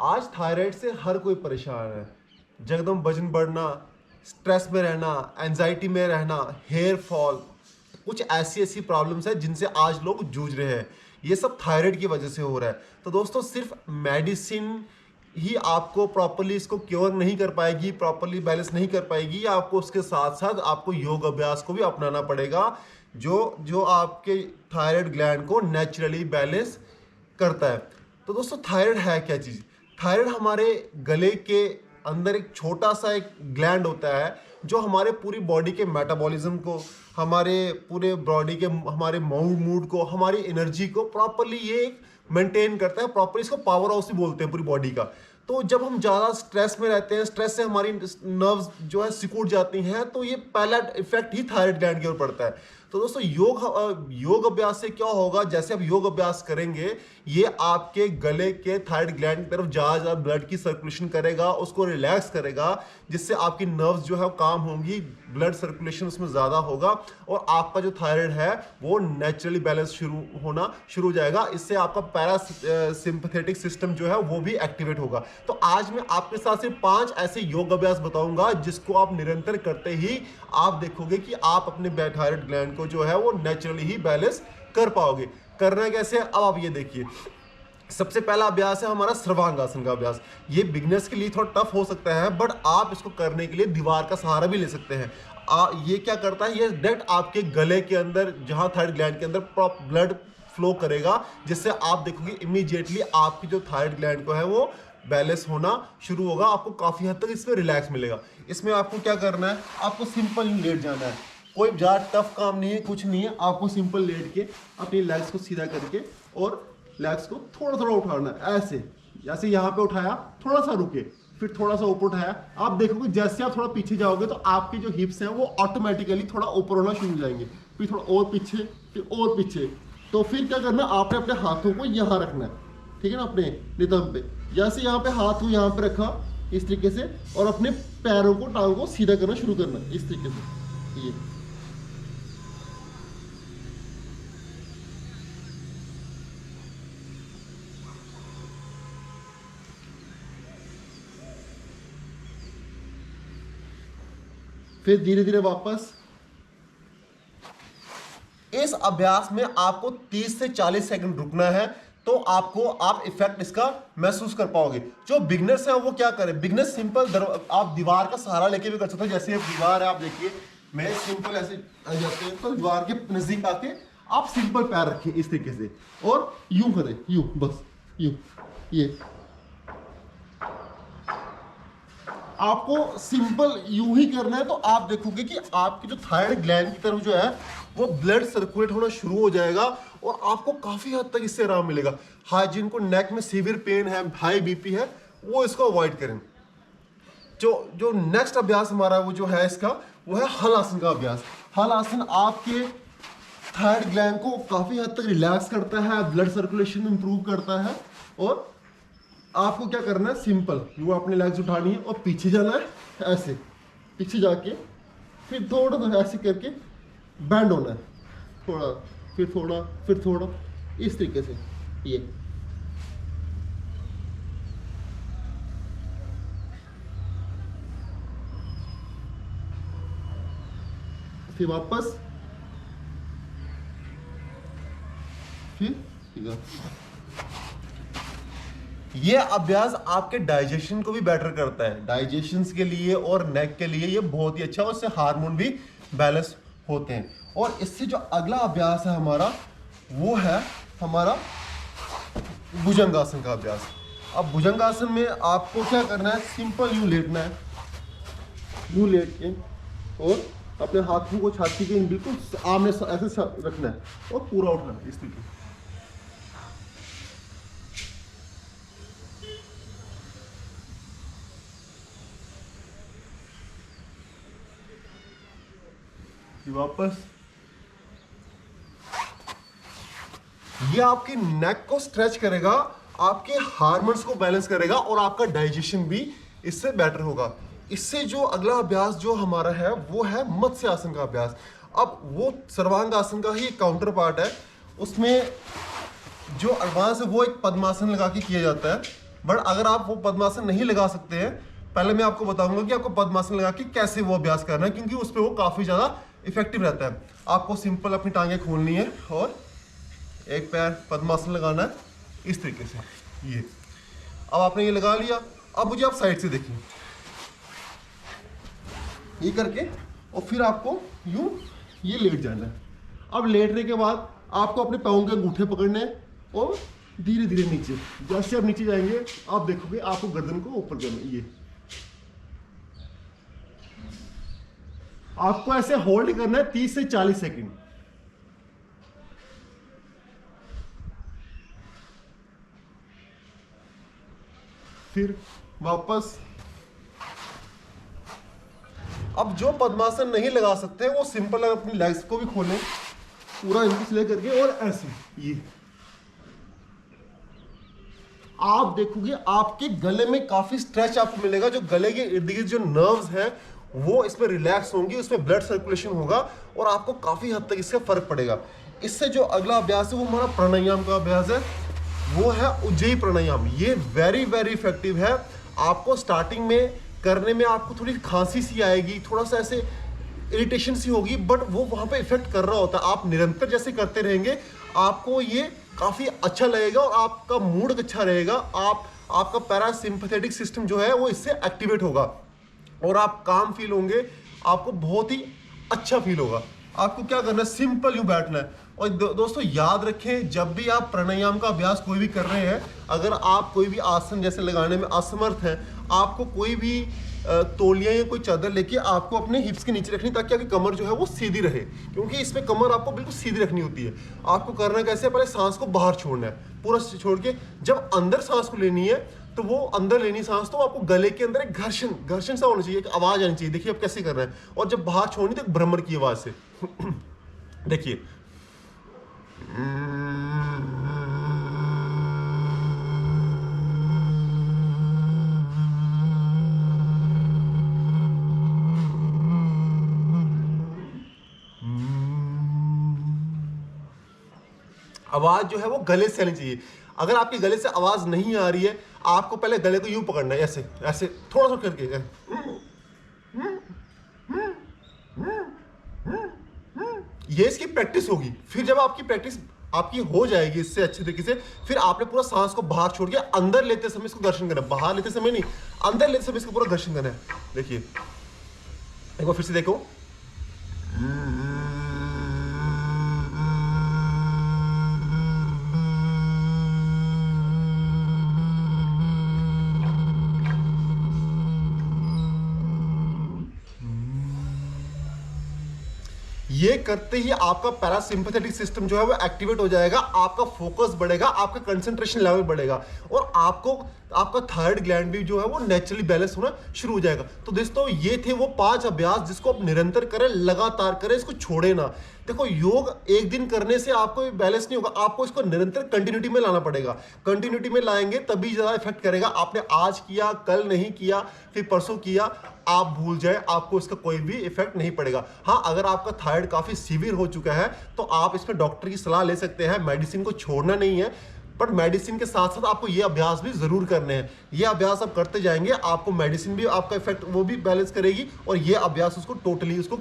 आज थायराइड से हर कोई परेशान है। जगदम वजन बढ़ना, स्ट्रेस में रहना, एंजाइटी में रहना, हेयर फॉल, कुछ ऐसी ऐसी प्रॉब्लम्स है जिनसे आज लोग जूझ रहे हैं। ये सब थायराइड की वजह से हो रहा है। तो दोस्तों सिर्फ मेडिसिन ही आपको प्रॉपरली इसको क्योर नहीं कर पाएगी, प्रॉपरली बैलेंस नहीं कर पाएगी। आपको उसके साथ साथ आपको योग अभ्यास को भी अपनाना पड़ेगा जो जो आपके थायराइड ग्लैंड को नेचुरली बैलेंस करता है। तो दोस्तों थायराइड है क्या चीज़? थायराइड हमारे गले के अंदर एक छोटा सा एक ग्लैंड होता है जो हमारे पूरी बॉडी के मेटाबॉलिज्म को, हमारे पूरे बॉडी के हमारे मूड को, हमारी एनर्जी को प्रॉपरली ये मेंटेन करता है। प्रॉपरली इसको पावर हाउस ही बोलते हैं पूरी बॉडी का। तो जब हम ज़्यादा स्ट्रेस में रहते हैं, स्ट्रेस से हमारी नर्व्स जो है सिकुड़ जाती हैं, तो ये पहला इफेक्ट ही थायराइड ग्लैंड के ऊपर पड़ता है। तो दोस्तों योग अभ्यास से क्या होगा? जैसे आप योग अभ्यास करेंगे, ये आपके गले के थायराइड ग्लैंड की तरफ ज़्यादा ब्लड की सर्कुलेशन करेगा, उसको रिलैक्स करेगा, जिससे आपकी नर्व्स जो है काम होंगी, ब्लड सर्कुलेशन उसमें ज़्यादा होगा और आपका जो थायराइड है वो नेचुरली बैलेंस होना शुरू हो जाएगा। इससे आपका पैरासिम्पथेटिक सिस्टम जो है वो भी एक्टिवेट होगा। तो आज मैं आपके साथ सिर्फ 5 ऐसे योग अभ्यास बताऊंगा जिसको आप निरंतर करते ही आप देखोगे कि आप अपने थायराइड ग्लैंड को जो है वो नेचुरली ही बैलेंस कर पाओगे। करना कैसे? अब आप ये देखिए, सबसे पहला अभ्यास है हमारा सर्वांगासन का अभ्यास। ये बिगिनर्स के लिए थोड़ा टफ हो सकता है, बट आप इसको करने के लिए दीवार का सहारा भी ले सकते हैं। ये क्या करता है? ये डायरेक्ट आपके गले के अंदर, जहां थायराइड ग्लैंड के अंदर ब्लड फ्लो करेगा, जिससे आप देखोगे इमीडिएटली आपकी जो थायराइड ग्लैंड को है वो बैलेंस होना शुरू होगा। आपको काफी हद तक इसमें रिलैक्स मिलेगा। इसमें आपको क्या करना है? आपको सिंपल लेट जाना है। कोई ज़्यादा टफ काम नहीं है, कुछ नहीं है। आपको सिंपल लेट के अपनी लेग्स को सीधा करके और लेग्स को थोड़ा थोड़ा उठाना है। ऐसे जैसे यहाँ पे उठाया, थोड़ा सा रुके, फिर थोड़ा सा ऊपर उठाया। आप देखोगे जैसे आप थोड़ा पीछे जाओगे तो आपके जो हिप्स हैं वो ऑटोमेटिकली थोड़ा ऊपर होना शुरू हो जाएंगे। फिर थोड़ा और पीछे, फिर और पीछे। तो फिर क्या करना, आपने अपने हाथों को यहाँ रखना है, ठीक है ना, अपने नितंब पे। जैसे यहाँ पे हाथ को यहाँ पे रखा इस तरीके से, और अपने पैरों को, टांगों को सीधा करना शुरू करना इस तरीके से। ये फिर धीरे धीरे वापस। इस अभ्यास में आपको 30 से 40 सेकंड रुकना है, तो आप इफेक्ट इसका महसूस कर पाओगे। जो बिगनर्स हैं वो क्या करें? बिगनर्स सिंपल आप दीवार का सहारा लेके भी कर सकते हो। जैसे दीवार है, आप देखिए, मैं सिंपल ऐसे आ जाते हैं तो दीवार के नजदीक आके आप सिंपल पैर रखें इस तरीके से और यूं करें, यूं, बस यूं। ये आपको सिंपल यूं ही करना है। तो आप देखोगे कि आपकी जो थायराइड ग्लैंड की तरफ जो है वो ब्लड सर्कुलेट होना शुरू हो जाएगा और आपको काफी हद तक इससे आराम मिलेगा। हाँ, जिनको नेक में सीवियर पेन है, हाई बीपी है, वो इसको अवॉइड करें। जो नेक्स्ट अभ्यास हमारा वो जो है इसका, वो है हल आसन का अभ्यास। हल आसन आपके थायराइड ग्लैंड को काफी हद तक रिलैक्स करता है, ब्लड सर्कुलेशन इंप्रूव करता है। और आपको क्या करना है? सिंपल वो अपने लेग्स उठानी है और पीछे जाना है, ऐसे पीछे जाके फिर थोड़ा सा ऐसे करके बैंड होना है, थोड़ा फिर थोड़ा फिर थोड़ा, इस तरीके से। ये फिर वापस, फिर ठीक है। ये अभ्यास आपके डाइजेशन को भी बेटर करता है। डाइजेशन के लिए और नेक के लिए ये बहुत ही अच्छा है। उससे हार्मोन भी बैलेंस होते हैं। और इससे जो अगला अभ्यास है हमारा, वो है हमारा भुजंगासन का अभ्यास। अब भुजंगासन में आपको क्या करना है? सिंपल यूं लेटना है, यूं लेट के, और अपने हाथों को छाती के बिल्कुल आमने ऐसे रखना है और पूरा उठना है इस तरीके से। वापस। ये आपके नेक को स्ट्रेच करेगा, आपके हार्मोन्स को बैलेंस करेगा और आपका डाइजेशन भी इससे बेटर होगा। इससे जो अगला अभ्यास जो हमारा है वो है मत्स्य आसन का अभ्यास। अब वो सर्वांग आसन का ही काउंटर पार्ट है। उसमें जो एडवांस है वो एक पद्मासन लगा के किया जाता है। बट अगर आप वो पद्मासन नहीं लगा सकते हैं, पहले मैं आपको बताऊंगा कि आपको पद्मासन लगा के कैसे वो अभ्यास करना है, क्योंकि उस पर वो काफ़ी ज़्यादा इफेक्टिव रहता है। आपको सिंपल अपनी टांगें खोलनी है और एक पैर पद्मासन लगाना है इस तरीके से। ये अब आपने ये लगा लिया। अब मुझे आप साइड से देखिए, ये करके, और फिर आपको यूं ये लेट जाना है। अब लेटने के बाद आपको अपने पाँव के अंगूठे पकड़ने हैं और धीरे धीरे नीचे, जैसे आप नीचे जाएंगे आप देखोगे आपको गर्दन को ऊपर करना है। ये आपको ऐसे होल्ड करना है 30 से 40 सेकंड। फिर वापस। अब जो पद्मासन नहीं लगा सकते वो सिंपल अपनी लेग्स को भी खोलें पूरा इनको सिले करके, और ऐसे ये आप देखोगे आपके गले में काफी स्ट्रेच आपको मिलेगा। जो गले के इर्द गिर्द जो नर्व्स हैं वो इसमें रिलैक्स होंगी, उसमें ब्लड सर्कुलेशन होगा और आपको काफी हद तक इसका फर्क पड़ेगा। इससे जो अगला अभ्यास है वो हमारा प्राणायाम का अभ्यास है, वो है उज्जयी प्राणायाम। ये वेरी वेरी इफेक्टिव है। आपको स्टार्टिंग में करने में आपको थोड़ी खांसी सी आएगी, थोड़ा सा ऐसे इरिटेशन सी होगी, बट वो वहाँ पे इफेक्ट कर रहा होता है। आप निरंतर जैसे करते रहेंगे आपको ये काफ़ी अच्छा लगेगा और आपका मूड अच्छा रहेगा। आपका पैरासिम्पैथेटिक सिस्टम जो है वो इससे एक्टिवेट होगा और आप काम फील होंगे, आपको बहुत ही अच्छा फील होगा। आपको क्या करना है, सिंपल यूँ बैठना है। और दोस्तों याद रखें, जब भी आप प्राणायाम का अभ्यास कोई भी कर रहे हैं, अगर आप कोई भी आसन जैसे लगाने में असमर्थ हैं, आपको कोई भी तौलिया या कोई चादर लेके आपको अपने हिप्स के नीचे रखनी, ताकि आपकी कमर जो है वो सीधी रहे, क्योंकि इसमें कमर आपको बिल्कुल सीधी रखनी होती है। आपको करना कैसे है, पहले सांस को बाहर छोड़ना है, पूरा छोड़ के जब अंदर सांस को लेनी है तो वो अंदर लेनी सांस, तो आपको गले के अंदर एक घर्षण सा होना चाहिए, एक आवाज़ आनी चाहिए। देखिए आप कैसे कर रहे हैं, और जब बाहर छोड़नी तो एक भ्रमर की आवाज़ से देखिए। आवाज जो है वो गले से आनी चाहिए। अगर आपके गले से आवाज नहीं आ रही है, आपको पहले गले को यूं पकड़ना है, ऐसे ऐसे थोड़ा सा करके, ये इसकी प्रैक्टिस होगी। फिर जब आपकी प्रैक्टिस आपकी हो जाएगी इससे अच्छे तरीके से, फिर आपने पूरा सांस को बाहर छोड़ के अंदर लेते समय इसको घर्षण करना है, बाहर लेते समय नहीं, अंदर लेते समय इसको पूरा घर्षण करना है। देखिए एक बार फिर से देखो। ये करते ही आपका पैरासिम्पैथेटिक सिस्टम जो है वो एक्टिवेट हो जाएगा, आपका फोकस बढ़ेगा, आपका कंसंट्रेशन लेवल बढ़ेगा और आपका थायराइड ग्लैंड भी जो है वो नेचुरली बैलेंस होना शुरू हो जाएगा। तो दोस्तों ये थे वो 5 अभ्यास जिसको आप निरंतर करें, लगातार करें, इसको छोड़े ना। देखो योग एक दिन करने से आपको बैलेंस नहीं होगा, आपको इसको निरंतर कंटिन्यूटी में लाना पड़ेगा। कंटिन्यूटी में लाएंगे तभी ज्यादा इफेक्ट करेगा। आपने आज किया, कल नहीं किया, फिर परसों किया, आप भूल जाए, आपको इसका कोई भी इफेक्ट नहीं पड़ेगा। हाँ, अगर आपका थायराइड काफी सीवियर हो चुका है तो आप इसमें डॉक्टर की सलाह ले सकते हैं। मेडिसिन को छोड़ना नहीं है, बट मेडिसिन के साथ साथ आपको ये अभ्यास भी जरूर करने हैं। ये अभ्यास आप करते जाएंगे, आपको मेडिसिन भी आपका इफेक्ट वो भी बैलेंस करेगी और ये अभ्यास उसको टोटली उसको